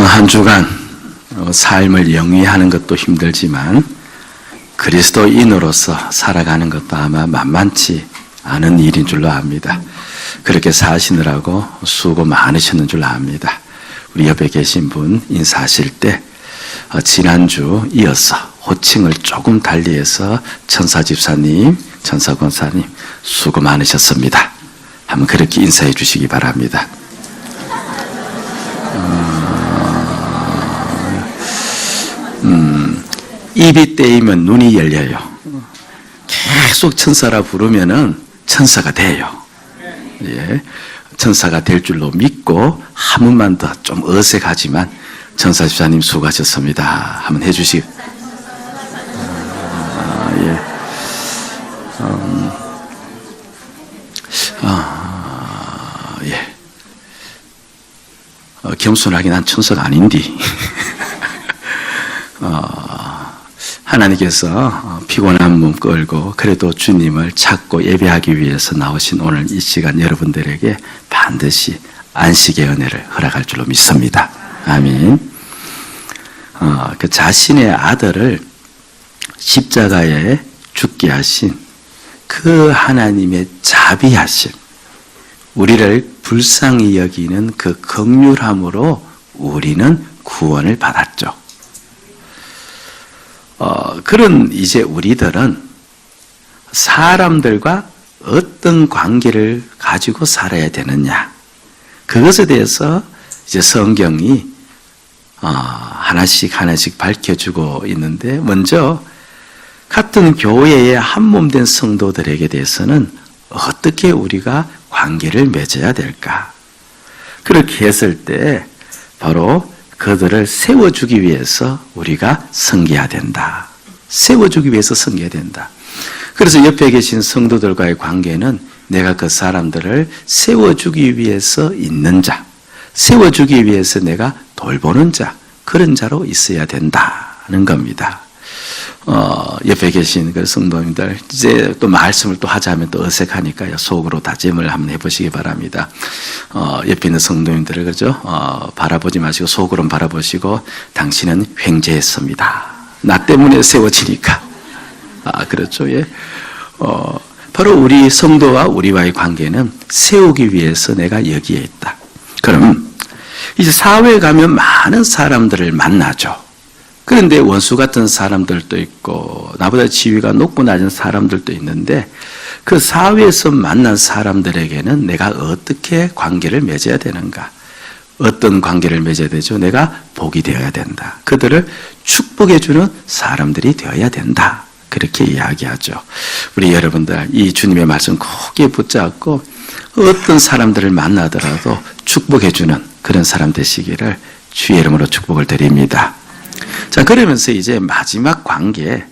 한 주간 삶을 영위하는 것도 힘들지만 그리스도인으로서 살아가는 것도 아마 만만치 않은 일인 줄로 압니다. 그렇게 사시느라고 수고 많으셨는 줄 압니다. 우리 옆에 계신 분 인사하실 때 지난주 이어서 호칭을 조금 달리해서 천사집사님, 천사권사님 수고 많으셨습니다. 한번 그렇게 인사해 주시기 바랍니다. 입이 떼이면 눈이 열려요. 계속 천사라 부르면은 천사가 돼요. 예, 천사가 될 줄로 믿고 한 번만 더 좀 어색하지만 천사 집사님 수고하셨습니다. 한번 해주시고. 겸손하게 난 천사가 아닌디. 하나님께서 피곤한 몸 끌고 그래도 주님을 찾고 예배하기 위해서 나오신 오늘 이 시간 여러분들에게 반드시 안식의 은혜를 허락할 줄로 믿습니다. 아멘. 그 자신의 아들을 십자가에 죽게 하신 그 하나님의 자비하심, 우리를 불쌍히 여기는 그 긍휼함으로 우리는 구원을 받았죠. 그런 이제 우리들은 사람들과 어떤 관계를 가지고 살아야 되느냐, 그것에 대해서 이제 성경이 하나씩 밝혀주고 있는데, 먼저 같은 교회의 한몸된 성도들에게 대해서는 어떻게 우리가 관계를 맺어야 될까? 그렇게 했을 때 바로 그들을 세워주기 위해서 우리가 섬겨야 된다. 세워주기 위해서 섬겨야 된다. 그래서 옆에 계신 성도들과의 관계는 내가 그 사람들을 세워주기 위해서 있는 자, 세워주기 위해서 내가 돌보는 자, 그런 자로 있어야 된다는 겁니다. 옆에 계신 그 성도님들, 이제 또 말씀을 또 하자면 또 어색하니까요. 속으로 다짐을 한번 해보시기 바랍니다. 옆에 있는 성도님들을, 그죠? 바라보지 마시고 속으로 바라보시고, 당신은 횡재했습니다. 나 때문에 세워지니까. 그렇죠. 예. 바로 우리 성도와 우리와의 관계는 세우기 위해서 내가 여기에 있다. 그럼, 이제 사회에 가면 많은 사람들을 만나죠. 그런데 원수 같은 사람들도 있고 나보다 지위가 높고 낮은 사람들도 있는데, 그 사회에서 만난 사람들에게는 내가 어떻게 관계를 맺어야 되는가? 어떤 관계를 맺어야 되죠? 내가 복이 되어야 된다. 그들을 축복해주는 사람들이 되어야 된다. 그렇게 이야기하죠. 우리 여러분들 이 주님의 말씀 크게 붙잡고 어떤 사람들을 만나더라도 축복해주는 그런 사람 되시기를 주의 이름으로 축복을 드립니다. 자, 그러면서 이제 마지막 관계,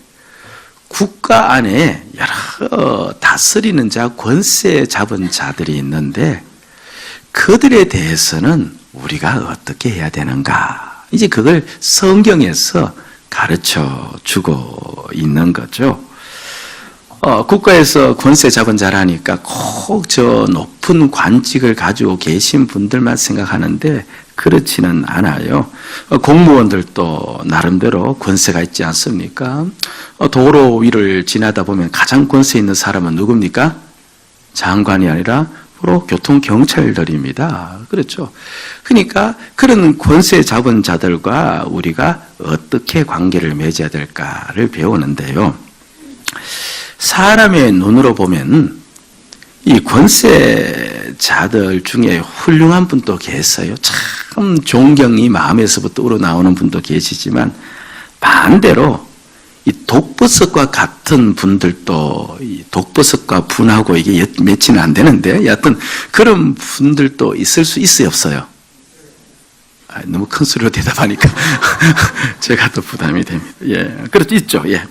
국가 안에 여러 다스리는 자, 권세 잡은 자들이 있는데 그들에 대해서는 우리가 어떻게 해야 되는가? 이제 그걸 성경에서 가르쳐 주고 있는 거죠. 국가에서 권세 잡은 자라니까 꼭 저 높은 관직을 가지고 계신 분들만 생각하는데 그렇지는 않아요. 공무원들도 나름대로 권세가 있지 않습니까? 도로 위를 지나다 보면 가장 권세 있는 사람은 누굽니까? 장관이 아니라 바로 교통경찰들입니다. 그렇죠. 그러니까 그런 권세 잡은 자들과 우리가 어떻게 관계를 맺어야 될까를 배우는데요. 사람의 눈으로 보면 이 권세자들 중에 훌륭한 분도 계세요. 참 존경이 마음에서부터 우러나오는 분도 계시지만, 반대로 이 독버섯과 같은 분들도, 이 독버섯과 분하고 이게 매치는 안 되는데, 여하튼 그런 분들도 있을 수 있어요, 없어요? 너무 큰 소리로 대답하니까 제가 또 부담이 됩니다. 예, 그렇죠, 있죠. 예.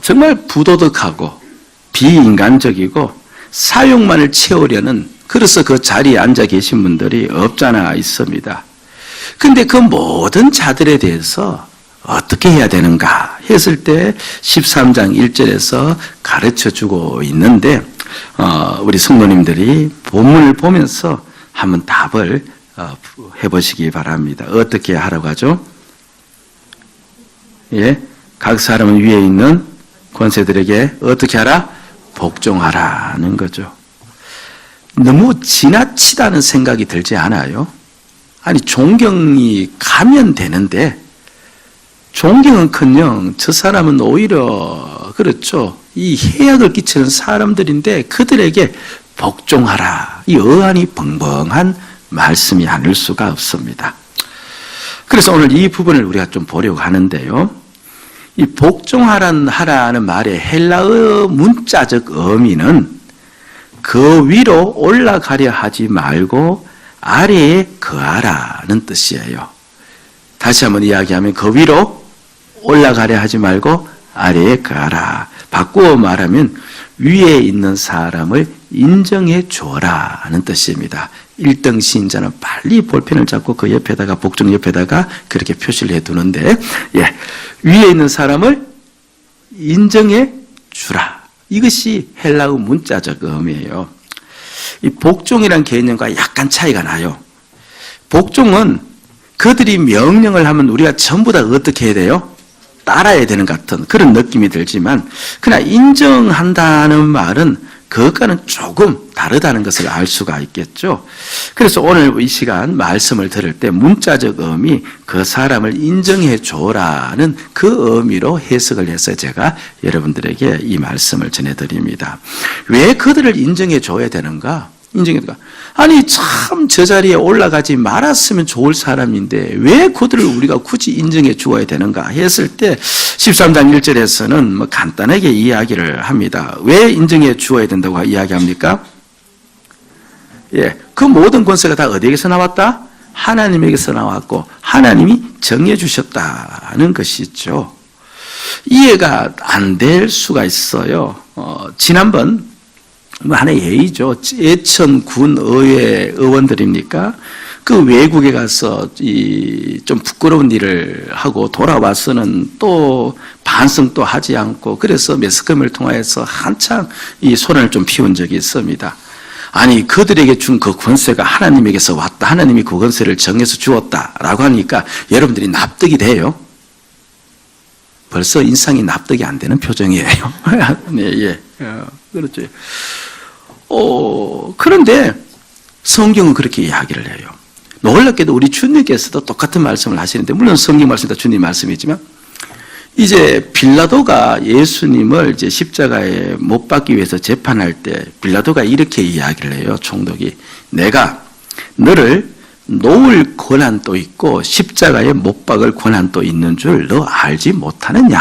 정말 부도덕하고 비인간적이고 사욕만을 채우려는, 그래서 그 자리에 앉아 계신 분들이 없잖아 있습니다. 근데 그 모든 자들에 대해서 어떻게 해야 되는가 했을 때 13장 1절에서 가르쳐주고 있는데, 우리 성도님들이 본문을 보면서 한번 답을 해보시기 바랍니다. 어떻게 하라고 하죠? 예, 각 사람은 위에 있는 권세들에게 어떻게 하라? 복종하라는 거죠. 너무 지나치다는 생각이 들지 않아요? 아니, 존경이 가면 되는데, 존경은커녕 저 사람은 오히려 그렇죠. 이 해악을 끼치는 사람들인데 그들에게 복종하라. 이 어안이 벙벙한 말씀이 아닐 수가 없습니다. 그래서 오늘 이 부분을 우리가 좀 보려고 하는데요. 이 복종하라는 말의 헬라어 문자적 의미는 그 위로 올라가려 하지 말고 아래에 거하라는 뜻이에요. 다시 한번 이야기하면 그 위로 올라가려 하지 말고 아래에 거하라. 바꾸어 말하면 위에 있는 사람을 인정해 주어라는 뜻입니다. 1등 시인자는 빨리 볼펜을 잡고 그 옆에다가 복종 옆에다가 그렇게 표시를 해두는데, 예, 위에 있는 사람을 인정해 주라. 이것이 헬라어 문자적 의미예요. 이 복종이란 개념과 약간 차이가 나요. 복종은 그들이 명령을 하면 우리가 전부 다 어떻게 해야 돼요? 따라야 되는 같은 그런 느낌이 들지만, 그러나 인정한다는 말은 그것과는 조금 다르다는 것을 알 수가 있겠죠. 그래서 오늘 이 시간 말씀을 들을 때 문자적 의미, 그 사람을 인정해 줘라는 그 의미로 해석을 해서 제가 여러분들에게 이 말씀을 전해드립니다. 왜 그들을 인정해 줘야 되는가? 아니, 참 저 자리에 올라가지 말았으면 좋을 사람인데 왜 그들을 우리가 굳이 인정해 주어야 되는가 했을 때 13장 1절에서는 뭐 간단하게 이야기를 합니다. 왜 인정해 주어야 된다고 이야기합니까? 예, 그 모든 권세가 다 어디에게서 나왔다? 하나님에게서 나왔고 하나님이 정해 주셨다는 것이죠. 이해가 안 될 수가 있어요. 지난번 하나의 예의죠. 예천 군 의회 의원들입니까? 그 외국에 가서 좀 부끄러운 일을 하고 돌아와서는 또 반성도 하지 않고, 그래서 매스컴을 통해서 한창 이 소란을 좀 피운 적이 있습니다. 아니, 그들에게 준 그 권세가 하나님에게서 왔다. 하나님이 그 권세를 정해서 주었다라고 하니까 여러분들이 납득이 돼요? 벌써 인상이 납득이 안 되는 표정이에요. 네, 예. 그렇죠. 그런데 성경은 그렇게 이야기를 해요. 놀랍게도 우리 주님께서도 똑같은 말씀을 하시는데, 물론 성경 말씀도 주님 말씀이지만, 이제 빌라도가 예수님을 이제 십자가에 못 박기 위해서 재판할 때 빌라도가 이렇게 이야기를 해요. 총독이, 내가 너를 놓을 권한도 있고 십자가에 못 박을 권한도 있는 줄 너 알지 못하느냐.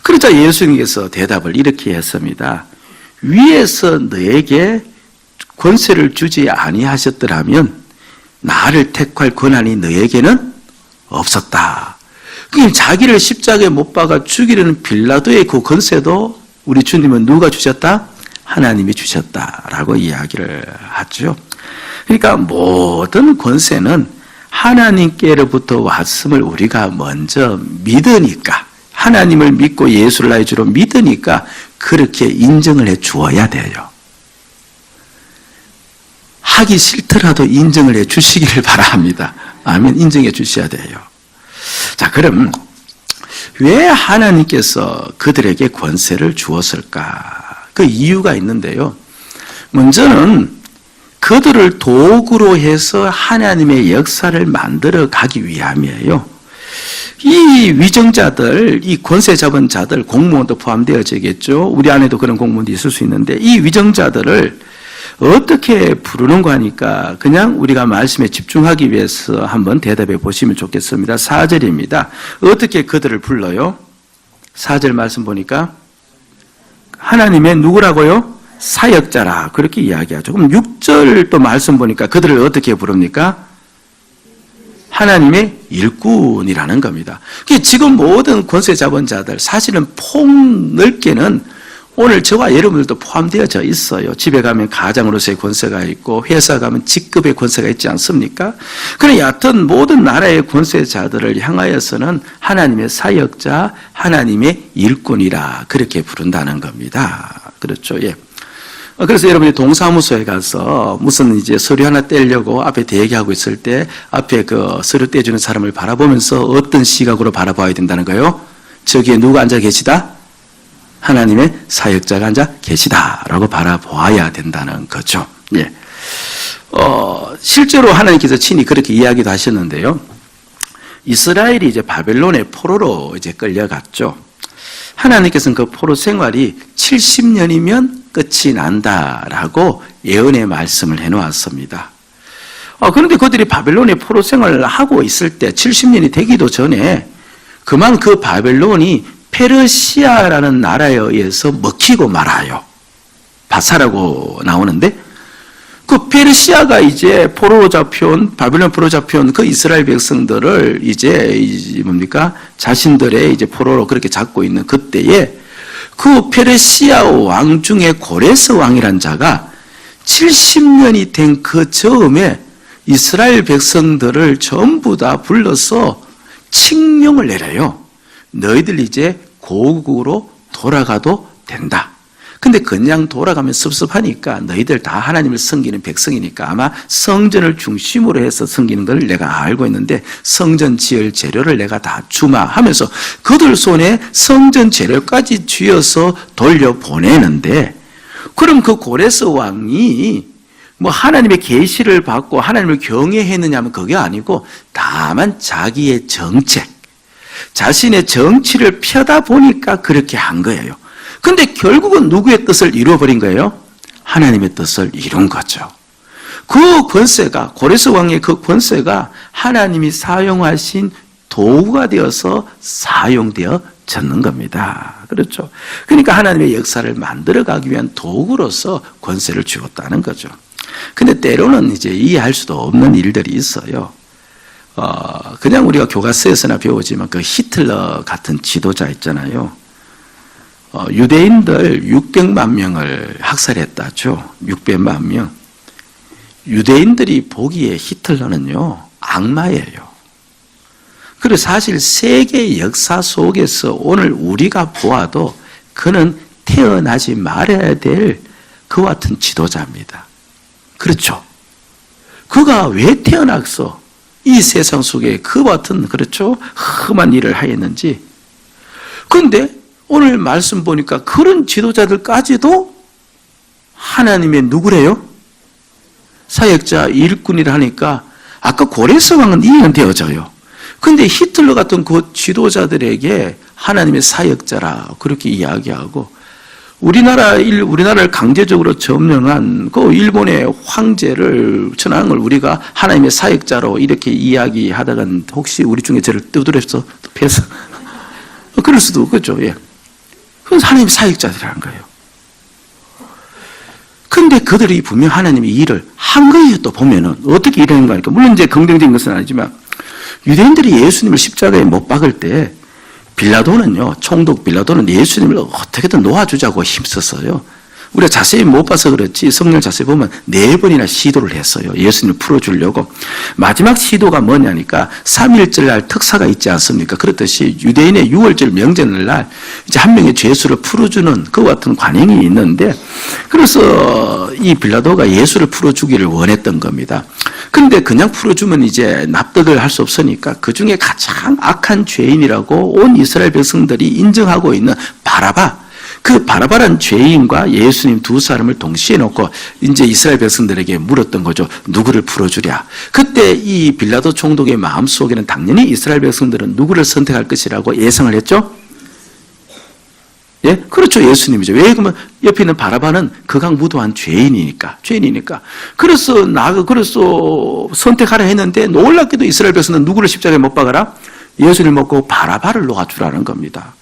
그러자 예수님께서 대답을 이렇게 했습니다. 위에서 너에게 권세를 주지 아니하셨더라면 나를 택할 권한이 너에게는 없었다. 그러니까 자기를 십자가에 못 박아 죽이려는 빌라도의 그 권세도 우리 주님은 누가 주셨다? 하나님이 주셨다라고 이야기를 하죠. 그러니까 모든 권세는 하나님께로부터 왔음을 우리가 먼저 믿으니까, 하나님을 믿고 예수를 나의 주로 믿으니까 그렇게 인정을 해 주어야 돼요. 하기 싫더라도 인정을 해 주시기를 바랍니다. 아멘. 인정해 주셔야 돼요. 자, 그럼 왜 하나님께서 그들에게 권세를 주었을까? 그 이유가 있는데요. 먼저는 그들을 도구로 해서 하나님의 역사를 만들어 가기 위함이에요. 이 위정자들, 이 권세 잡은 자들, 공무원도 포함되어지겠죠. 우리 안에도 그런 공무원도 있을 수 있는데, 이 위정자들을 어떻게 부르는 거 하니까 그냥 우리가 말씀에 집중하기 위해서 한번 대답해 보시면 좋겠습니다. 4절입니다. 어떻게 그들을 불러요? 4절 말씀 보니까 하나님의 누구라고요? 사역자라, 그렇게 이야기하죠. 그럼 6절 또 말씀 보니까 그들을 어떻게 부릅니까? 하나님의 일꾼이라는 겁니다. 지금 모든 권세 잡은 자들, 사실은 폭넓게는 오늘 저와 여러분들도 포함되어져 있어요. 집에 가면 가장으로서의 권세가 있고, 회사 가면 직급의 권세가 있지 않습니까? 그러나 여하튼 모든 나라의 권세자들을 향하여서는 하나님의 사역자, 하나님의 일꾼이라 그렇게 부른다는 겁니다. 그렇죠. 예. 그래서 여러분이 동사무소에 가서 무슨 이제 서류 하나 떼려고 앞에 대기하고 있을 때 앞에 그 서류 떼주는 사람을 바라보면서 어떤 시각으로 바라봐야 된다는 거예요? 저기에 누가 앉아 계시다? 하나님의 사역자가 앉아 계시다라고 바라보아야 된다는 거죠. 예. 실제로 하나님께서 친히 그렇게 이야기도 하셨는데요. 이스라엘이 이제 바벨론의 포로로 이제 끌려갔죠. 하나님께서는 그 포로 생활이 70년이면 끝이 난다라고 예언의 말씀을 해놓았습니다. 그런데 그들이 바벨론의 포로 생활을 하고 있을 때 70년이 되기도 전에 그만 그 바벨론이 페르시아라는 나라에 의해서 먹히고 말아요. 바사라고 나오는데 그 페르시아가 이제 포로로 잡혀온, 바벨론 포로 잡혀온 그 이스라엘 백성들을 이제 뭡니까? 자신들의 이제 포로로 그렇게 잡고 있는 그때에 그 페르시아 왕 중에 고레스 왕이란 자가 70년이 된 그 즈음에 이스라엘 백성들을 전부 다 불러서 칙령을 내려요. 너희들 이제 고국으로 돌아가도 된다. 근데 그냥 돌아가면 섭섭하니까 너희들 다 하나님을 섬기는 백성이니까 아마 성전을 중심으로 해서 섬기는 걸 내가 알고 있는데 성전 지을 재료를 내가 다 주마 하면서 그들 손에 성전 재료까지 쥐어서 돌려보내는데 그럼 그 고레스 왕이 뭐 하나님의 계시를 받고 하나님을 경외했느냐 하면 그게 아니고 다만 자기의 정책, 자신의 정치를 펴다 보니까 그렇게 한 거예요. 근데 결국은 누구의 뜻을 이루어버린 거예요? 하나님의 뜻을 이룬 거죠. 그 권세가, 고레스 왕의 그 권세가 하나님이 사용하신 도구가 되어서 사용되어졌는 겁니다. 그렇죠. 그러니까 하나님의 역사를 만들어가기 위한 도구로서 권세를 주었다는 거죠. 근데 때로는 이제 이해할 수도 없는 일들이 있어요. 그냥 우리가 교과서에서나 배우지만 그 히틀러 같은 지도자 있잖아요. 유대인들 600만 명을 학살했다죠. 600만 명. 유대인들이 보기에 히틀러는요, 악마예요. 그리고 사실 세계 역사 속에서 오늘 우리가 보아도 그는 태어나지 말아야 될 그와 같은 지도자입니다. 그렇죠. 그가 왜 태어나서 이 세상 속에 그와 같은, 그렇죠, 험한 일을 하였는지. 그런데 오늘 말씀 보니까 그런 지도자들까지도 하나님의 누구래요? 사역자 일꾼이라 하니까 아까 고레스 왕은 이해는 되어져요. 근데 히틀러 같은 그 지도자들에게 하나님의 사역자라 그렇게 이야기하고 우리나라를 강제적으로 점령한 그 일본의 황제를 천황을 우리가 하나님의 사역자로 이렇게 이야기하다간 혹시 우리 중에 저를 두드려서 패서 그럴 수도 그렇죠. 예. 그건 하나님의 사역자들이라는 거예요. 근데 그들이 분명 하나님의 일을 한 거예요. 또 보면은 어떻게 일하는 거니까 물론 이제 긍정적인 것은 아니지만 유대인들이 예수님을 십자가에 못 박을 때 빌라도는요, 총독 빌라도는 예수님을 어떻게든 놓아주자고 힘썼어요. 우리가 자세히 못 봐서 그렇지 성경을 자세히 보면 4번이나 시도를 했어요. 예수님을 풀어주려고. 마지막 시도가 뭐냐니까 3.1절 날 특사가 있지 않습니까? 그렇듯이 유대인의 6월절 명절날 날 이제 한 명의 죄수를 풀어주는 그와 같은 관행이 있는데 그래서 이 빌라도가 예수를 풀어주기를 원했던 겁니다. 그런데 그냥 풀어주면 이제 납득을 할 수 없으니까 그 중에 가장 악한 죄인이라고 온 이스라엘 백성들이 인정하고 있는 바라바, 그 바라바란 죄인과 예수님 두 사람을 동시에 놓고 이제 이스라엘 백성들에게 물었던 거죠. 누구를 풀어주랴. 그때 이 빌라도 총독의 마음속에는 당연히 이스라엘 백성들은 누구를 선택할 것이라고 예상을 했죠? 예? 그렇죠. 예수님이죠. 왜 그러면 옆에 있는 바라바는 극악무도한 죄인이니까. 그래서 선택하라 했는데 놀랍게도 이스라엘 백성은 누구를 십자가에 못 박아라? 예수님을 먹고 바라바를 놓아주라는 겁니다.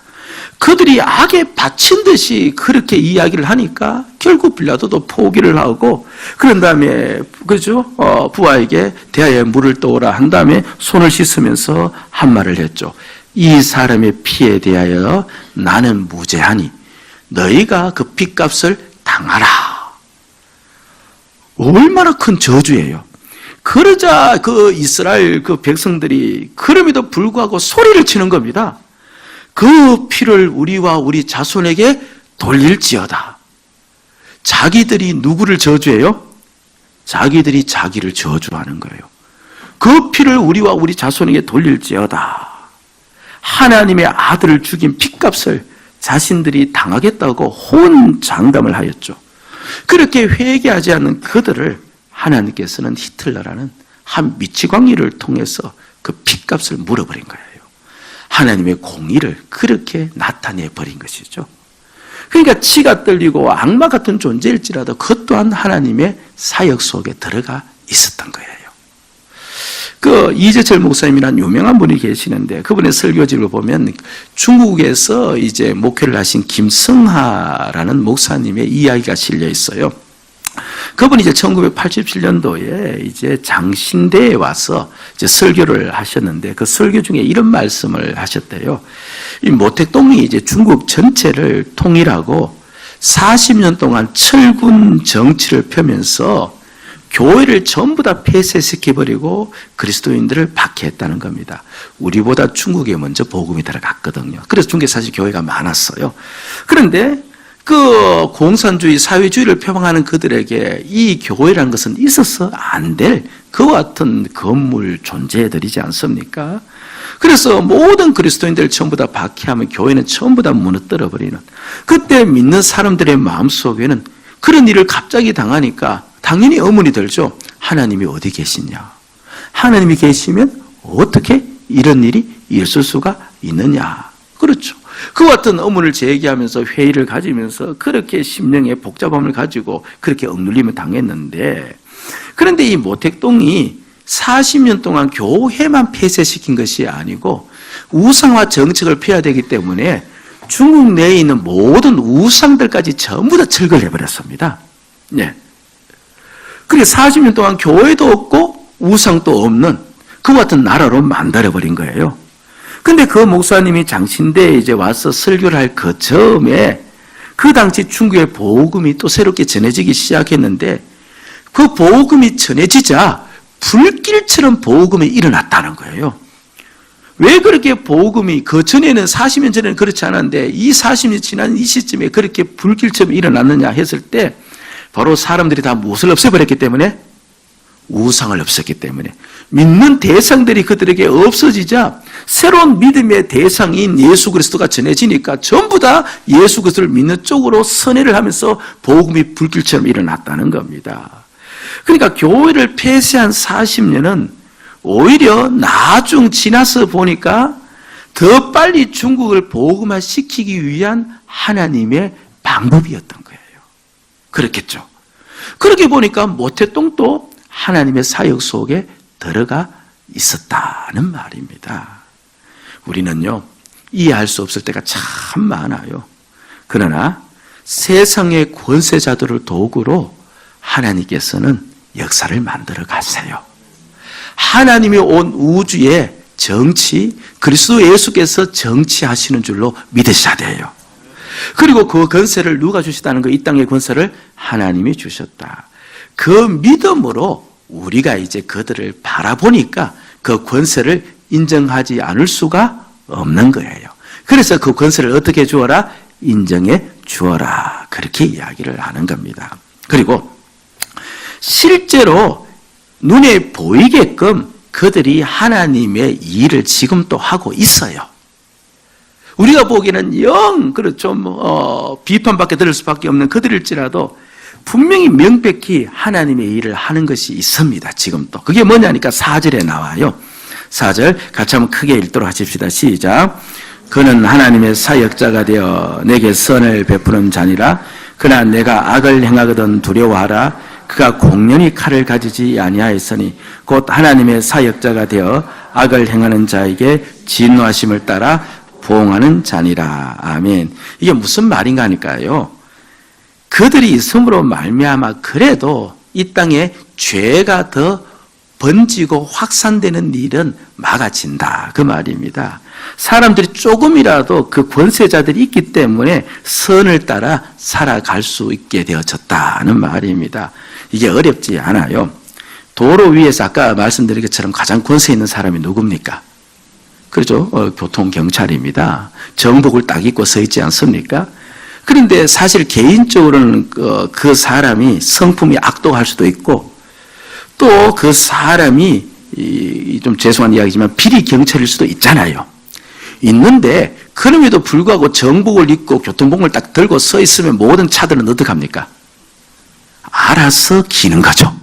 그들이 악에 바친 듯이 그렇게 이야기를 하니까 결국 빌라도도 포기를 하고 그런 다음에 그죠? 부하에게 대하여 물을 떠오라 한 다음에 손을 씻으면서 한 말을 했죠. 이 사람의 피에 대하여 나는 무죄하니 너희가 그 핏값을 당하라. 얼마나 큰 저주예요. 그러자 그 이스라엘 그 백성들이 그럼에도 불구하고 소리를 치는 겁니다. 그 피를 우리와 우리 자손에게 돌릴지어다. 자기들이 누구를 저주해요? 자기들이 자기를 저주하는 거예요. 그 피를 우리와 우리 자손에게 돌릴지어다. 하나님의 아들을 죽인 핏값을 자신들이 당하겠다고 호언장담을 하였죠. 그렇게 회개하지 않는 그들을 하나님께서는 히틀러라는 한 미치광이를 통해서 그 핏값을 물어버린 거예요. 하나님의 공의를 그렇게 나타내 버린 것이죠. 그러니까 치가 떨리고 악마 같은 존재일지라도 그것 또한 하나님의 사역 속에 들어가 있었던 거예요. 그 이재철 목사님이라는 유명한 분이 계시는데 그분의 설교집을 보면 중국에서 이제 목회를 하신 김성하라는 목사님의 이야기가 실려 있어요. 그분이 이제 1987년도에 이제 장신대에 와서 이제 설교를 하셨는데 그 설교 중에 이런 말씀을 하셨대요. 이 모택동이 이제 중국 전체를 통일하고 40년 동안 철군 정치를 펴면서 교회를 전부 다 폐쇄시켜버리고 그리스도인들을 박해했다는 겁니다. 우리보다 중국에 먼저 복음이 들어갔거든요. 그래서 중국에 사실 교회가 많았어요. 그런데 그 공산주의, 사회주의를 표방하는 그들에게 이 교회라는 것은 있어서 안 될 그와 같은 건물 존재들이지 않습니까? 그래서 모든 그리스도인들을 전부 다 박해하면 교회는 전부 다 무너뜨려 버리는, 그때 믿는 사람들의 마음속에는 그런 일을 갑자기 당하니까 당연히 의문이 들죠. 하나님이 어디 계시냐? 하나님이 계시면 어떻게 이런 일이 있을 수가 있느냐? 그렇죠. 그와 같은 의문을 제기하면서 회의를 가지면서 그렇게 심령의 복잡함을 가지고 그렇게 억눌림을 당했는데, 그런데 이 모택동이 40년 동안 교회만 폐쇄시킨 것이 아니고 우상화 정책을 펴야 되기 때문에 중국 내에 있는 모든 우상들까지 전부 다 철거를 해버렸습니다. 네. 그게 40년 동안 교회도 없고 우상도 없는 그와 같은 나라로 만들어버린 거예요. 근데 그 목사님이 장신대에 이제 와서 설교를 할 그 즈음에 그 당시 중국의 복음이 또 새롭게 전해지기 시작했는데 그 복음이 전해지자 불길처럼 복음이 일어났다는 거예요. 왜 그렇게 복음이 그 전에는 40년 전에는 그렇지 않았는데 이 40년 지난 이 시점에 그렇게 불길처럼 일어났느냐 했을 때 바로 사람들이 다 무엇을 없애버렸기 때문에? 우상을 없앴기 때문에. 믿는 대상들이 그들에게 없어지자 새로운 믿음의 대상인 예수 그리스도가 전해지니까 전부 다 예수 그리스도를 믿는 쪽으로 선회를 하면서 복음이 불길처럼 일어났다는 겁니다. 그러니까 교회를 폐쇄한 40년은 오히려 나중 지나서 보니까 더 빨리 중국을 복음화시키기 위한 하나님의 방법이었던 거예요. 그렇겠죠. 그렇게 보니까 모택동도 하나님의 사역 속에 들어가 있었다는 말입니다. 우리는요, 이해할 수 없을 때가 참 많아요. 그러나 세상의 권세자들을 도구로 하나님께서는 역사를 만들어 가세요. 하나님이 온 우주의 정치, 그리스도 예수께서 정치하시는 줄로 믿으셔야 돼요. 그리고 그 권세를 누가 주셨다는 거, 이 땅의 권세를 하나님이 주셨다. 그 믿음으로 우리가 이제 그들을 바라보니까 그 권세를 인정하지 않을 수가 없는 거예요. 그래서 그 권세를 어떻게 주어라? 인정해 주어라. 그렇게 이야기를 하는 겁니다. 그리고 실제로 눈에 보이게끔 그들이 하나님의 일을 지금 또 하고 있어요. 우리가 보기에는 영 그렇죠, 비판밖에 들을 수밖에 없는 그들일지라도 분명히 명백히 하나님의 일을 하는 것이 있습니다. 지금 또 그게 뭐냐니까 4절에 나와요. 4절 같이 한번 크게 읽도록 하십시다. 시작. 그는 하나님의 사역자가 되어 내게 선을 베푸는 자니라. 그러나 내가 악을 행하거든 두려워하라. 그가 공연히 칼을 가지지 아니하였으니 곧 하나님의 사역자가 되어 악을 행하는 자에게 진노하심을 따라 보응하는 자니라. 아멘. 이게 무슨 말인가 하니까요, 그들이 있음으로 말미암아 그래도 이 땅에 죄가 더 번지고 확산되는 일은 막아진다, 그 말입니다. 사람들이 조금이라도 그 권세자들이 있기 때문에 선을 따라 살아갈 수 있게 되어졌다는 말입니다. 이게 어렵지 않아요. 도로 위에서 아까 말씀드린 것처럼 가장 권세 있는 사람이 누굽니까? 그렇죠. 교통경찰입니다. 정복을 딱 입고 서 있지 않습니까? 그런데 사실 개인적으로는 그 사람이 성품이 악독할 수도 있고 또 그 사람이 좀 죄송한 이야기지만 비리 경찰일 수도 있잖아요. 있는데 그럼에도 불구하고 정복을 입고 교통복을 딱 들고 서 있으면 모든 차들은 어떻게 합니까? 알아서 기는 거죠.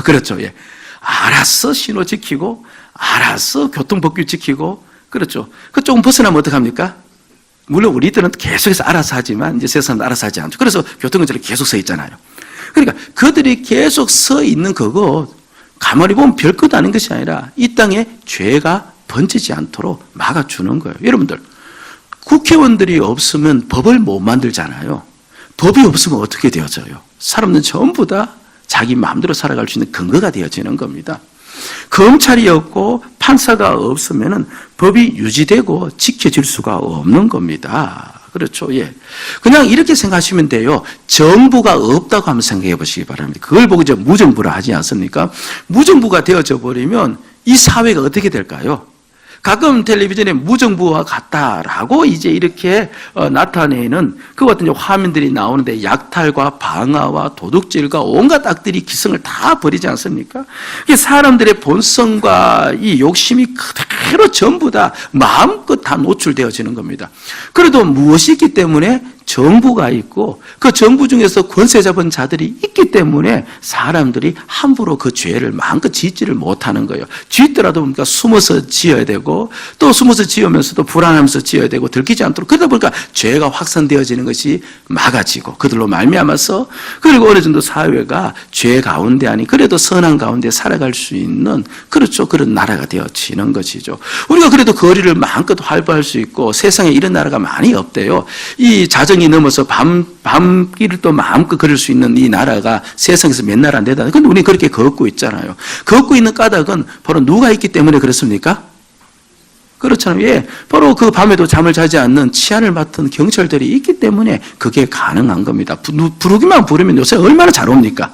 그렇죠. 예. 알아서 신호 지키고 알아서 교통법규 지키고 그렇죠. 그 조금 벗어나면 어떡합니까? 물론 우리들은 계속해서 알아서 하지만 이제 세상은 알아서 하지 않죠. 그래서 교통경찰이 계속 서 있잖아요. 그러니까 그들이 계속 서 있는 그거 가만히 보면 별것도 아닌 것이 아니라 이 땅에 죄가 번지지 않도록 막아주는 거예요. 여러분들 국회의원들이 없으면 법을 못 만들잖아요. 법이 없으면 어떻게 되어져요? 사람들은 전부 다 자기 마음대로 살아갈 수 있는 근거가 되어지는 겁니다. 검찰이 없고 판사가 없으면 법이 유지되고 지켜질 수가 없는 겁니다. 그렇죠. 예. 그냥 이렇게 생각하시면 돼요. 정부가 없다고 한번 생각해 보시기 바랍니다. 그걸 보고 이제 무정부라 하지 않습니까? 무정부가 되어져 버리면 이 사회가 어떻게 될까요? 가끔 텔레비전에 무정부와 같다라고 이제 이렇게 나타내는 그 같은 화면들이 나오는데 약탈과 방화와 도둑질과 온갖 악들이 기승을 다 벌이지 않습니까? 사람들의 본성과 이 욕심이 그대로 전부 다 마음껏 다 노출되어지는 겁니다. 그래도 무엇이 있기 때문에 정부가 있고 그 정부 중에서 권세 잡은 자들이 있기 때문에 사람들이 함부로 그 죄를 마음껏 짓지를 못하는 거예요. 짓더라도 그러니까 숨어서 지어야 되고 또 숨어서 지으면서도 불안하면서 지어야 되고 들키지 않도록 그러다 보니까 죄가 확산되어지는 것이 막아지고 그들로 말미암아서 그리고 어느 정도 사회가 죄 가운데 아닌 그래도 선한 가운데 살아갈 수 있는 그렇죠. 그런 나라가 되어지는 것이죠. 우리가 그래도 거리를 마음껏 활보할 수 있고 세상에 이런 나라가 많이 없대요. 이 자정이 넘어서 밤길을 또 마음껏 걸을 수 있는 이 나라가 세상에서 몇 나라 안 되다. 그런데 우리는 그렇게 걷고 있잖아요. 걷고 있는 까닭은 바로 누가 있기 때문에 그렇습니까? 그렇잖아요. 예. 바로 그 밤에도 잠을 자지 않는 치안을 맡은 경찰들이 있기 때문에 그게 가능한 겁니다. 부르기만 부르면 요새 얼마나 잘 옵니까?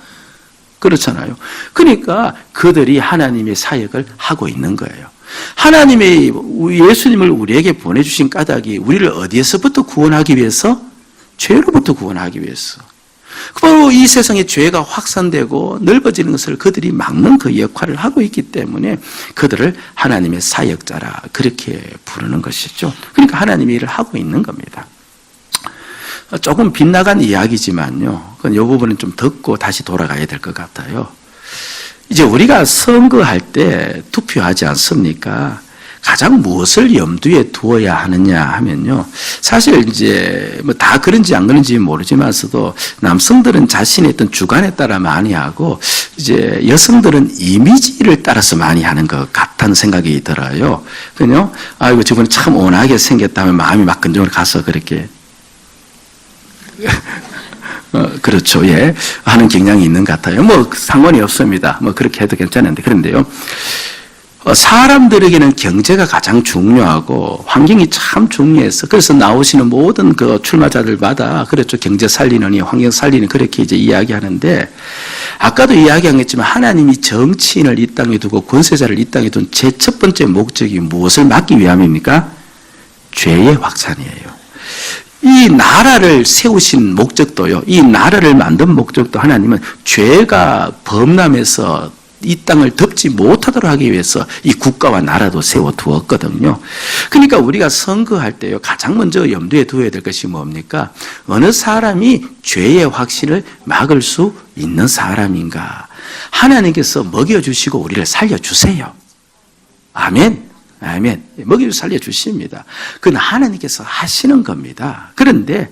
그렇잖아요. 그러니까 그들이 하나님의 사역을 하고 있는 거예요. 하나님의 예수님을 우리에게 보내주신 까닭이 우리를 어디에서부터 구원하기 위해서? 죄로부터 구원하기 위해서. 바로 이 세상에 죄가 확산되고 넓어지는 것을 그들이 막는 그 역할을 하고 있기 때문에 그들을 하나님의 사역자라 그렇게 부르는 것이죠. 그러니까 하나님의 일을 하고 있는 겁니다. 조금 빗나간 이야기지만요. 이 부분은 좀 듣고 다시 돌아가야 될 것 같아요. 이제 우리가 선거할 때 투표하지 않습니까? 가장 무엇을 염두에 두어야 하느냐 하면요. 사실 이제 뭐 다 그런지 안 그런지 모르지만서도 남성들은 자신의 어떤 주관에 따라 많이 하고 이제 여성들은 이미지를 따라서 많이 하는 것 같다는 생각이 들어요. 그냥 아이고 저분 참 온화하게 생겼다면 마음이 막 근정으로 가서 그렇게 그렇죠. 예. 하는 경향이 있는 것 같아요. 뭐 상관이 없습니다. 뭐 그렇게 해도 괜찮은데 그런데요. 사람들에게는 경제가 가장 중요하고 환경이 참 중요해서 그래서 나오시는 모든 그 출마자들마다 그렇죠. 경제 살리느니 환경 살리는 그렇게 이제 이야기하는데 아까도 이야기했지만 하나님이 정치인을 이 땅에 두고 권세자를 이 땅에 둔 제 첫 번째 목적이 무엇을 막기 위함입니까? 죄의 확산이에요. 이 나라를 세우신 목적도요. 이 나라를 만든 목적도 하나님은 죄가 범람해서 이 땅을 덮지 못하도록 하기 위해서 이 국가와 나라도 세워두었거든요. 그러니까 우리가 선거할 때요. 가장 먼저 염두에 두어야 될 것이 뭡니까? 어느 사람이 죄의 확신을 막을 수 있는 사람인가? 하나님께서 먹여주시고 우리를 살려주세요. 아멘. 아멘. 먹여주시고 살려주십니다. 그건 하나님께서 하시는 겁니다. 그런데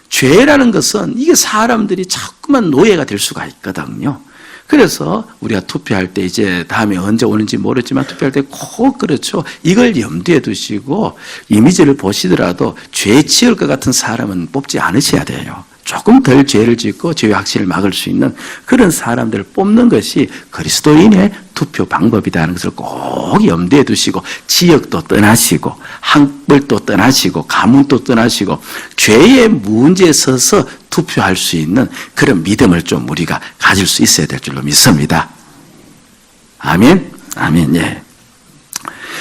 죄라는 것은 이게 사람들이 자꾸만 노예가 될 수가 있거든요. 그래서 우리가 투표할 때 이제 다음에 언제 오는지 모르지만 투표할 때 꼭 그렇죠. 이걸 염두에 두시고 이미지를 보시더라도 죄 지을 것 같은 사람은 뽑지 않으셔야 돼요. 조금 덜 죄를 짓고 죄의 확신을 막을 수 있는 그런 사람들을 뽑는 것이 그리스도인의 투표 방법이라는 것을 꼭 염두에 두시고 지역도 떠나시고 학벌도 떠나시고 가문도 떠나시고 죄의 문제에 서서 투표할 수 있는 그런 믿음을 좀 우리가 가질 수 있어야 될 줄로 믿습니다. 아멘? 아멘, 예.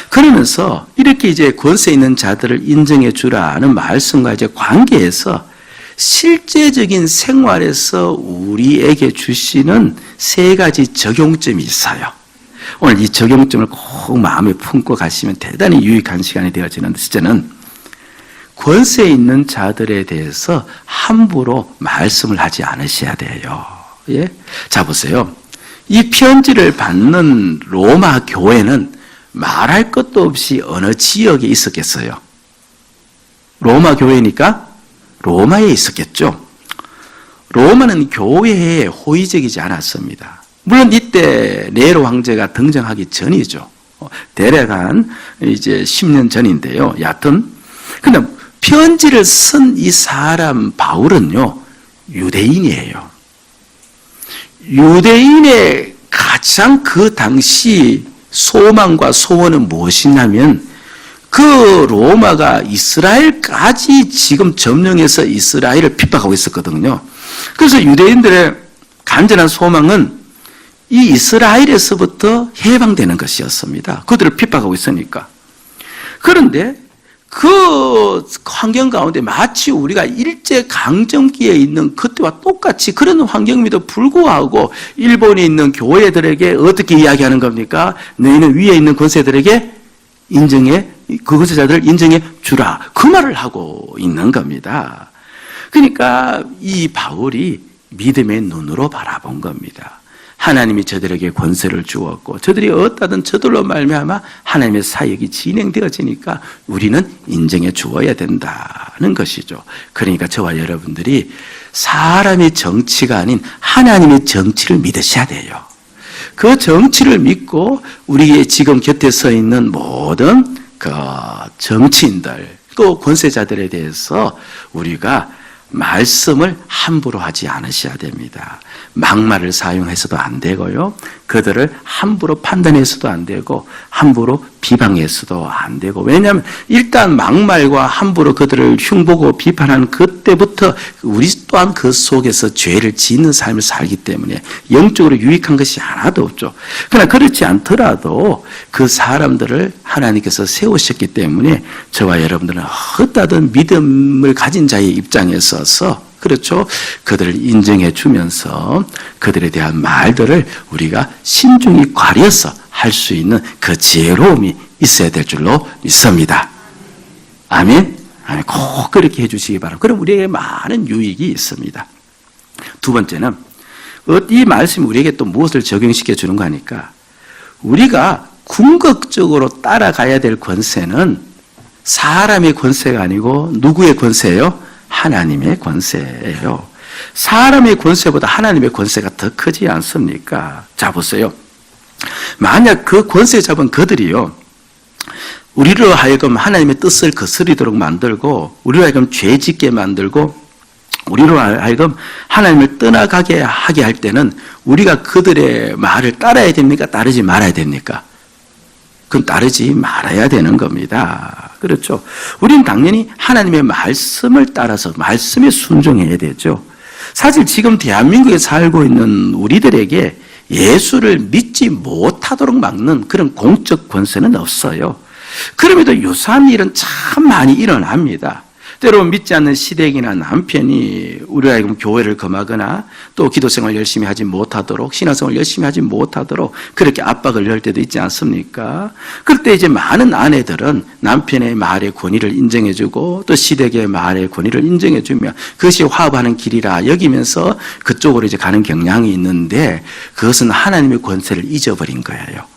그러면서 이렇게 이제 권세 있는 자들을 인정해 주라는 말씀과 이제 관계에서 실제적인 생활에서 우리에게 주시는 세 가지 적용점이 있어요. 오늘 이 적용점을 꼭 마음에 품고 가시면 대단히 유익한 시간이 되어지는 첫째는 권세 있는 자들에 대해서 함부로 말씀을 하지 않으셔야 돼요. 예? 자, 보세요. 이 편지를 받는 로마 교회는 말할 것도 없이 어느 지역에 있었겠어요? 로마 교회니까 로마에 있었겠죠. 로마는 교회에 호의적이지 않았습니다. 물론 이때 네로 황제가 등장하기 전이죠. 대략 한 이제 10년 전인데요. 여하튼 근데 편지를 쓴 이 사람 바울은요, 유대인이에요. 유대인의 가장 그 당시 소망과 소원은 무엇이냐면 그 로마가 이스라엘까지 지금 점령해서 이스라엘을 핍박하고 있었거든요. 그래서 유대인들의 간절한 소망은 이 이스라엘에서부터 해방되는 것이었습니다. 그들을 핍박하고 있으니까. 그런데 그 환경 가운데 마치 우리가 일제강점기에 있는 그때와 똑같이 그런 환경임에도 불구하고 일본에 있는 교회들에게 어떻게 이야기하는 겁니까? 너희는 위에 있는 권세들에게 인정해, 그 권세자들을 인정해 주라. 그 말을 하고 있는 겁니다. 그러니까 이 바울이 믿음의 눈으로 바라본 겁니다. 하나님이 저들에게 권세를 주었고 저들이 어떠든 저들로 말미암아 하나님의 사역이 진행되어지니까 우리는 인정해 주어야 된다는 것이죠. 그러니까 저와 여러분들이 사람의 정치가 아닌 하나님의 정치를 믿으셔야 돼요. 그 정치를 믿고 우리의 지금 곁에 서 있는 모든 그 정치인들 또 권세자들에 대해서 우리가 말씀을 함부로 하지 않으셔야 됩니다. 막말을 사용해서도 안 되고요. 그들을 함부로 판단해서도 안 되고 함부로 비방해서도 안 되고, 왜냐하면 일단 막말과 함부로 그들을 흉보고 비판하는 그때부터 우리 또한 그 속에서 죄를 짓는 삶을 살기 때문에 영적으로 유익한 것이 하나도 없죠. 그러나 그렇지 않더라도 그 사람들을 하나님께서 세우셨기 때문에 저와 여러분들은 어떠한 믿음을 가진 자의 입장에 서서 그렇죠. 그들을 인정해 주면서 그들에 대한 말들을 우리가 신중히 가려서 할 수 있는 그 지혜로움이 있어야 될 줄로 믿습니다. 아멘. 아멘. 꼭 그렇게 해주시기 바랍니다. 그럼 우리에게 많은 유익이 있습니다. 두 번째는 이 말씀이 우리에게 또 무엇을 적용시켜 주는 거 하니까 우리가 궁극적으로 따라가야 될 권세는 사람의 권세가 아니고 누구의 권세예요? 하나님의 권세예요. 사람의 권세보다 하나님의 권세가 더 크지 않습니까? 자, 보세요. 만약 그 권세 잡은 그들이요, 우리로 하여금 하나님의 뜻을 거스리도록 만들고 우리로 하여금 죄 짓게 만들고 우리로 하여금 하나님을 떠나가게 하게 할 때는 우리가 그들의 말을 따라야 됩니까? 따르지 말아야 됩니까? 그건 따르지 말아야 되는 겁니다. 그렇죠. 우리는 당연히 하나님의 말씀을 따라서 말씀에 순종해야 되죠. 사실 지금 대한민국에 살고 있는 우리들에게 예수를 믿지 못하도록 막는 그런 공적 권세는 없어요. 그럼에도 유사한 일은 참 많이 일어납니다. 때로 믿지 않는 시댁이나 남편이 우리가 지금 교회를 금하거나 또 기도생활 열심히 하지 못하도록, 신앙생활 열심히 하지 못하도록 그렇게 압박을 할 때도 있지 않습니까? 그럴 때 이제 많은 아내들은 남편의 말의 권위를 인정해주고 또 시댁의 말의 권위를 인정해주면 그것이 화합하는 길이라 여기면서 그쪽으로 이제 가는 경향이 있는데 그것은 하나님의 권세를 잊어버린 거예요.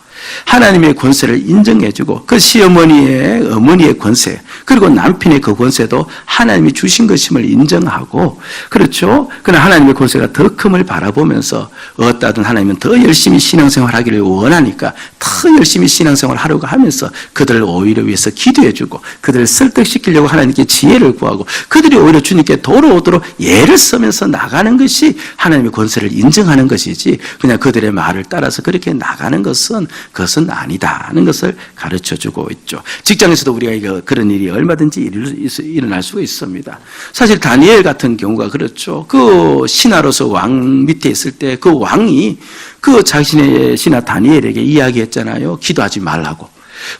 하나님의 권세를 인정해주고 그 시어머니의 어머니의 권세 그리고 남편의 그 권세도 하나님이 주신 것임을 인정하고, 그렇죠. 그러나 하나님의 권세가 더 큼을 바라보면서 어따든 하나님은 더 열심히 신앙생활하기를 원하니까 더 열심히 신앙생활 하려고 하면서 그들을 오히려 위해서 기도해주고 그들을 설득시키려고 하나님께 지혜를 구하고 그들이 오히려 주님께 돌아오도록 예를 쓰면서 나가는 것이 하나님의 권세를 인정하는 것이지, 그냥 그들의 말을 따라서 그렇게 나가는 것은 그것은 아니다는 것을 가르쳐주고 있죠. 직장에서도 우리가 그런 일이 얼마든지 일어날 수가 있습니다. 사실 다니엘 같은 경우가 그렇죠. 그 신하로서 왕 밑에 있을 때 그 왕이 그 자신의 신하 다니엘에게 이야기했잖아요. 기도하지 말라고.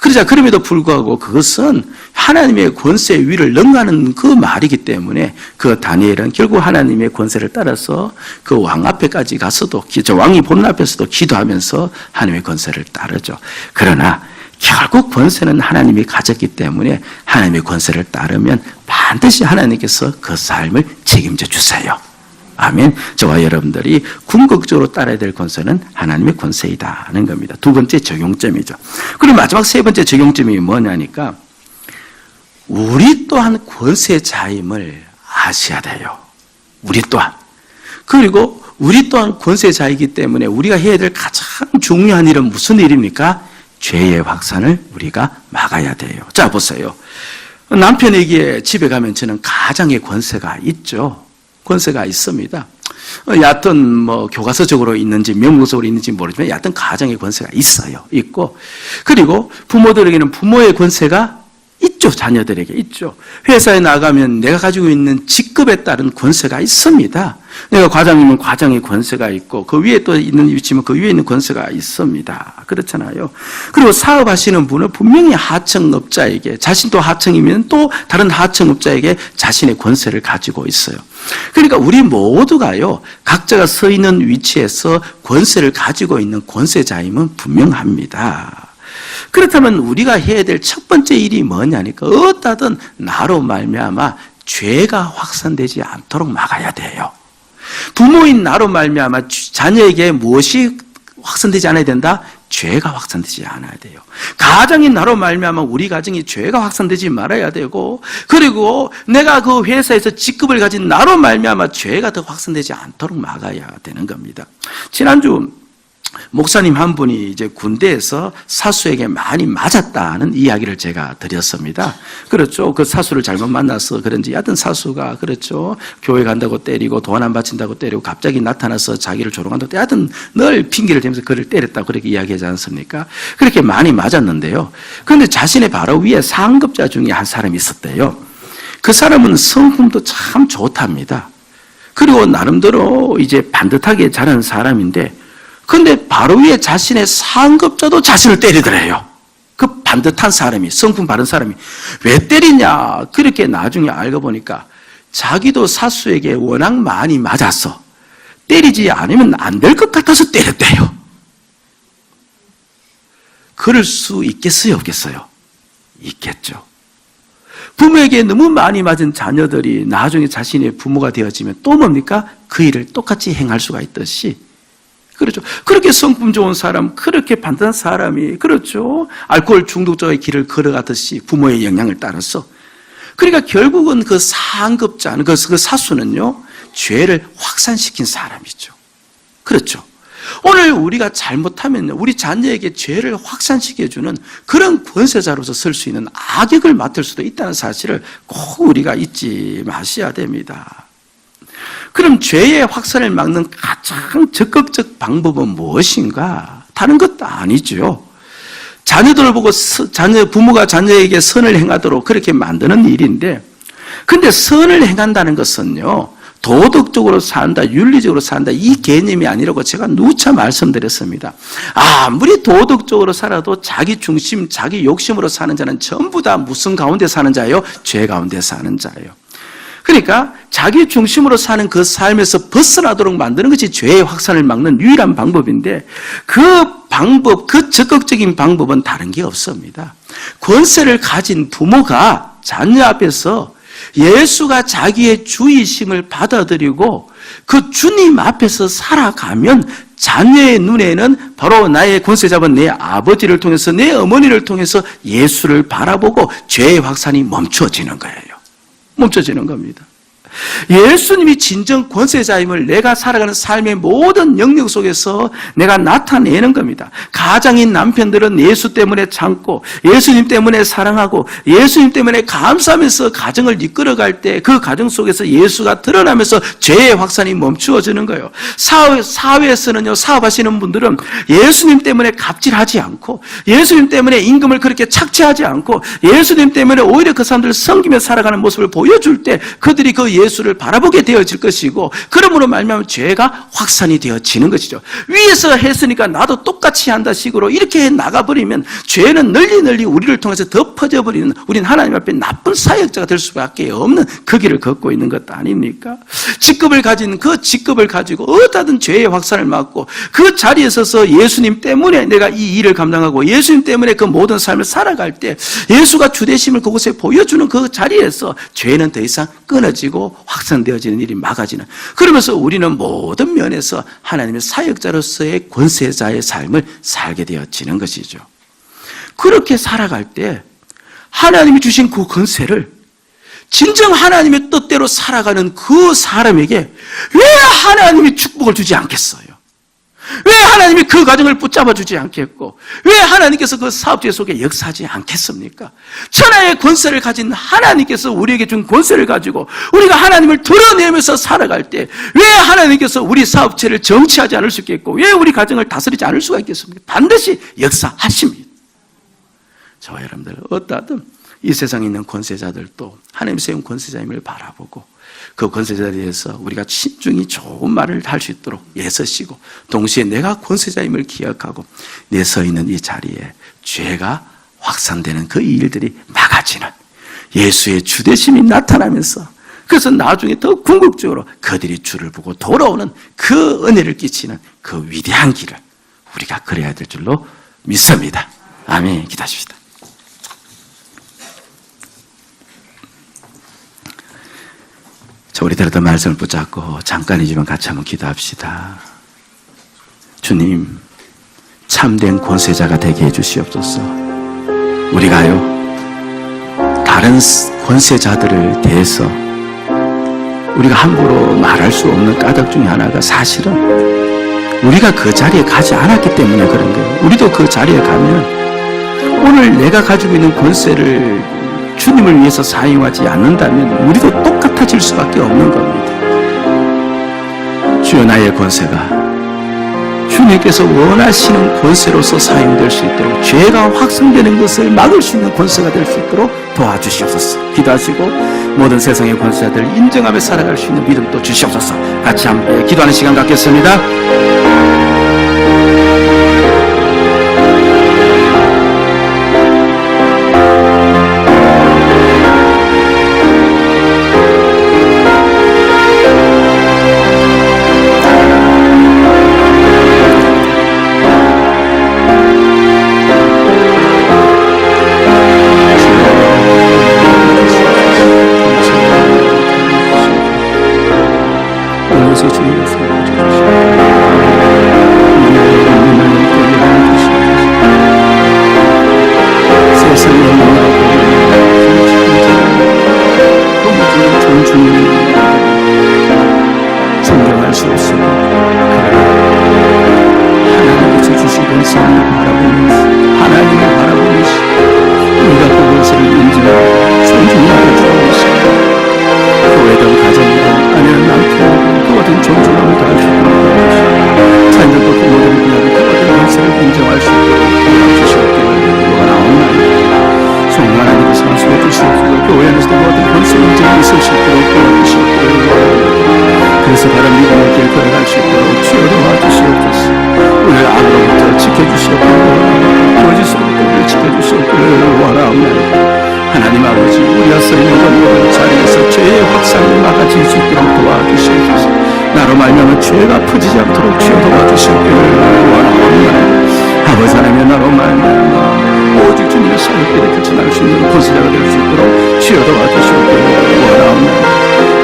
그러자 그럼에도 불구하고 그것은 하나님의 권세 위를 능가하는 그 말이기 때문에 그 다니엘은 결국 하나님의 권세를 따라서 그 왕 앞에까지 가서도 왕이 보는 앞에서도 기도하면서 하나님의 권세를 따르죠. 그러나 결국 권세는 하나님이 가졌기 때문에 하나님의 권세를 따르면 반드시 하나님께서 그 삶을 책임져 주세요. 아멘. 저와 여러분들이 궁극적으로 따라야 될 권세는 하나님의 권세이다 하는 겁니다. 두 번째 적용점이죠. 그리고 마지막 세 번째 적용점이 뭐냐니까 우리 또한 권세자임을 아셔야 돼요. 우리 또한. 그리고 우리 또한 권세자이기 때문에 우리가 해야 될 가장 중요한 일은 무슨 일입니까? 죄의 확산을 우리가 막아야 돼요. 자, 보세요. 남편에게 집에 가면 저는 가장의 권세가 있죠. 권세가 있습니다. 여하튼 교과서적으로 있는지 명문적으로 있는지 모르지만 여하튼 가정의 권세가 있어요. 있고 그리고 부모들에게는 부모의 권세가 있죠. 자녀들에게 있죠. 회사에 나가면 내가 가지고 있는 직급에 따른 권세가 있습니다. 내가 과장이면 과장의 권세가 있고 그 위에 또 있는 위치면 그 위에 있는 권세가 있습니다. 그렇잖아요. 그리고 사업하시는 분은 분명히 하청업자에게 자신도 하청이면 또 다른 하청업자에게 자신의 권세를 가지고 있어요. 그러니까 우리 모두가요 각자가 서 있는 위치에서 권세를 가지고 있는 권세자임은 분명합니다. 그렇다면 우리가 해야 될 첫 번째 일이 뭐냐니까 어디든 나로 말미암아 죄가 확산되지 않도록 막아야 돼요. 부모인 나로 말미암아 자녀에게 무엇이 확산되지 않아야 된다? 죄가 확산되지 않아야 돼요. 가정인 나로 말미암아 우리 가정이 죄가 확산되지 말아야 되고 그리고 내가 그 회사에서 직급을 가진 나로 말미암아 죄가 더 확산되지 않도록 막아야 되는 겁니다. 지난주 목사님 한 분이 이제 군대에서 사수에게 많이 맞았다는 이야기를 제가 드렸습니다. 그렇죠. 그 사수를 잘못 만나서 그런지 하여튼 사수가 그렇죠. 교회 간다고 때리고 돈 안 바친다고 때리고 갑자기 나타나서 자기를 조롱한다고 때리고 하여튼 늘 핑계를 대면서 그를 때렸다고 그렇게 이야기하지 않습니까? 그렇게 많이 맞았는데요. 그런데 자신의 바로 위에 상급자 중에 한 사람이 있었대요. 그 사람은 성품도 참 좋답니다. 그리고 나름대로 이제 반듯하게 자란 사람인데 그런데 바로 위에 자신의 상급자도 자신을 때리더래요. 그 반듯한 사람이, 성품 바른 사람이. 왜 때리냐? 그렇게 나중에 알고 보니까 자기도 사수에게 워낙 많이 맞았어. 때리지 않으면 안 될 것 같아서 때렸대요. 그럴 수 있겠어요? 없겠어요? 있겠죠. 부모에게 너무 많이 맞은 자녀들이 나중에 자신의 부모가 되어지면 또 뭡니까? 그 일을 똑같이 행할 수가 있듯이 그렇죠. 그렇게 성품 좋은 사람, 그렇게 반듯한 사람이, 그렇죠. 알코올 중독자의 길을 걸어가듯이 부모의 영향을 따라서. 그러니까 결국은 그 상급자, 그 사수는요, 죄를 확산시킨 사람이죠. 그렇죠. 오늘 우리가 잘못하면 우리 자녀에게 죄를 확산시켜주는 그런 권세자로서 설 수 있는 악역을 맡을 수도 있다는 사실을 꼭 우리가 잊지 마셔야 됩니다. 그럼 죄의 확산을 막는 가장 적극적 방법은 무엇인가? 다른 것도 아니죠. 자녀들을 보고 부모가 자녀에게 선을 행하도록 그렇게 만드는 일인데 근데 선을 행한다는 것은요 도덕적으로 산다, 윤리적으로 산다 이 개념이 아니라고 제가 누차 말씀드렸습니다. 아무리 도덕적으로 살아도 자기 중심, 자기 욕심으로 사는 자는 전부 다 무슨 가운데 사는 자예요? 죄 가운데 사는 자예요. 그러니까 자기 중심으로 사는 그 삶에서 벗어나도록 만드는 것이 죄의 확산을 막는 유일한 방법인데 그 방법, 그 적극적인 방법은 다른 게 없습니다. 권세를 가진 부모가 자녀 앞에서 예수가 자기의 주이심을 받아들이고 그 주님 앞에서 살아가면 자녀의 눈에는 바로 나의 권세 잡은 내 아버지를 통해서 내 어머니를 통해서 예수를 바라보고 죄의 확산이 멈춰지는 거예요. 멈춰지는 겁니다. 예수님이 진정 권세자임을 내가 살아가는 삶의 모든 영역 속에서 내가 나타내는 겁니다. 가장인 남편들은 예수 때문에 참고 예수님 때문에 사랑하고 예수님 때문에 감사하면서 가정을 이끌어갈 때 그 가정 속에서 예수가 드러나면서 죄의 확산이 멈추어지는 거예요. 사회에서는요, 사업하시는 분들은 예수님 때문에 갑질하지 않고 예수님 때문에 임금을 그렇게 착취하지 않고 예수님 때문에 오히려 그 사람들을 섬기며 살아가는 모습을 보여줄 때 그들이 그 예수를 바라보게 되어질 것이고, 그러므로 말미암아 죄가 확산이 되어지는 것이죠. 위에서 했으니까 나도 똑같이 한다 식으로 이렇게 나가버리면 죄는 널리 우리를 통해서 더 퍼져버리는, 우린 하나님 앞에 나쁜 사역자가 될 수밖에 없는 그 길을 걷고 있는 것 아닙니까? 직급을 가진 그 직급을 가지고 어디든 죄의 확산을 막고, 그 자리에 서서 예수님 때문에 내가 이 일을 감당하고 예수님 때문에 그 모든 삶을 살아갈 때 예수가 주되심을 그곳에 보여주는 그 자리에서 죄는 더 이상 끊어지고 확산되어지는 일이 막아지는, 그러면서 우리는 모든 면에서 하나님의 사역자로서의 권세자의 삶을 살게 되어지는 것이죠. 그렇게 살아갈 때 하나님이 주신 그 권세를 진정 하나님의 뜻대로 살아가는 그 사람에게 왜 하나님이 축복을 주지 않겠어요? 왜 하나님이 그 가정을 붙잡아 주지 않겠고, 왜 하나님께서 그 사업체 속에 역사하지 않겠습니까? 천하의 권세를 가진 하나님께서 우리에게 준 권세를 가지고 우리가 하나님을 드러내면서 살아갈 때 왜 하나님께서 우리 사업체를 정치하지 않을 수 있겠고, 왜 우리 가정을 다스리지 않을 수가 있겠습니까? 반드시 역사하십니다. 저와 여러분들, 어떠하든 이 세상에 있는 권세자들도 하나님 세운 권세자임을 바라보고 그 권세자리에서 우리가 신중히 좋은 말을 할 수 있도록 애쓰시고, 동시에 내가 권세자임을 기억하고 내 서 있는 이 자리에 죄가 확산되는 그 일들이 막아지는 예수의 주되심이 나타나면서, 그래서 나중에 더 궁극적으로 그들이 주를 보고 돌아오는 그 은혜를 끼치는 그 위대한 길을 우리가 걸어야 될 줄로 믿습니다. 아멘. 기도하십시다. 자, 우리 들었던 말씀을 붙잡고 잠깐이지만 같이 한번 기도합시다. 주님, 참된 권세자가 되게 해주시옵소서. 우리가요, 다른 권세자들을 대해서 우리가 함부로 말할 수 없는 까닭 중에 하나가, 사실은 우리가 그 자리에 가지 않았기 때문에 그런 거예요. 우리도 그 자리에 가면 오늘 내가 가지고 있는 권세를 주님을 위해서 사용하지 않는다면 우리도 똑같아질 수밖에 없는 겁니다. 주여, 나의 권세가 주님께서 원하시는 권세로서 사용될 수 있도록, 죄가 확산되는 것을 막을 수 있는 권세가 될 수 있도록 도와주시옵소서. 기도하시고 모든 세상의 권세자들을 인정하며 살아갈 수 있는 믿음도 주시옵소서. 같이 함께 기도하는 시간 갖겠습니다. 그래서 바른 믿음의 길 걸어갈 수 있도록 주여 도와주시옵소서. 우리를 악으로부터 지켜주시옵고 거짓으로부터 우리를 지켜주시옵기를 원하옵나이다. 하나님 아버지, 우리가 서 있는 것 모든 자리에서 죄의 확산을 막아질 수 있도록 도와주시옵소서. 나로 말미암아 죄가 퍼지지 않도록 주여 도와주시옵기를 원하옵나이다. 아버지 하나님, 나로 말미암아 오직 주님의 사역길에 끝이 날 수 있는 권세자가 될 수 있도록 주여 도와주시옵기를 원하옵나이다.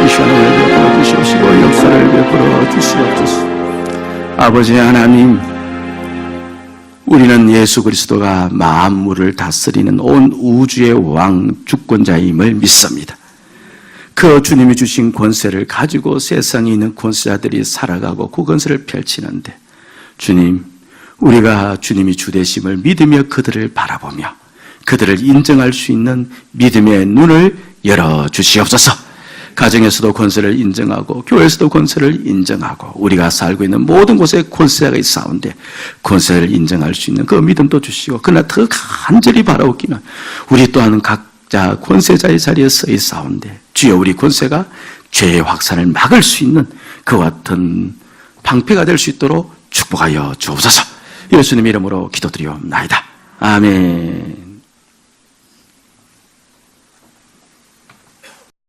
이 시간을 베풀어 주시옵시고 역사를 베풀어 주시옵소서. 아버지 하나님, 우리는 예수 그리스도가 만물을 다스리는 온 우주의 왕 주권자임을 믿습니다. 그 주님이 주신 권세를 가지고 세상에 있는 권세자들이 살아가고 그 권세를 펼치는데, 주님, 우리가 주님이 주되심을 믿으며 그들을 바라보며 그들을 인정할 수 있는 믿음의 눈을 열어주시옵소서. 가정에서도 권세를 인정하고 교회에서도 권세를 인정하고 우리가 살고 있는 모든 곳에 권세가 있사온데 권세를 인정할 수 있는 그 믿음도 주시고, 그러나 더 간절히 바라옵기는 우리 또한 각자 권세자의 자리에 서 있사온데 주여, 우리 권세가 죄의 확산을 막을 수 있는 그와 같은 방패가 될 수 있도록 축복하여 주옵소서. 예수님 이름으로 기도드리옵나이다. 아멘.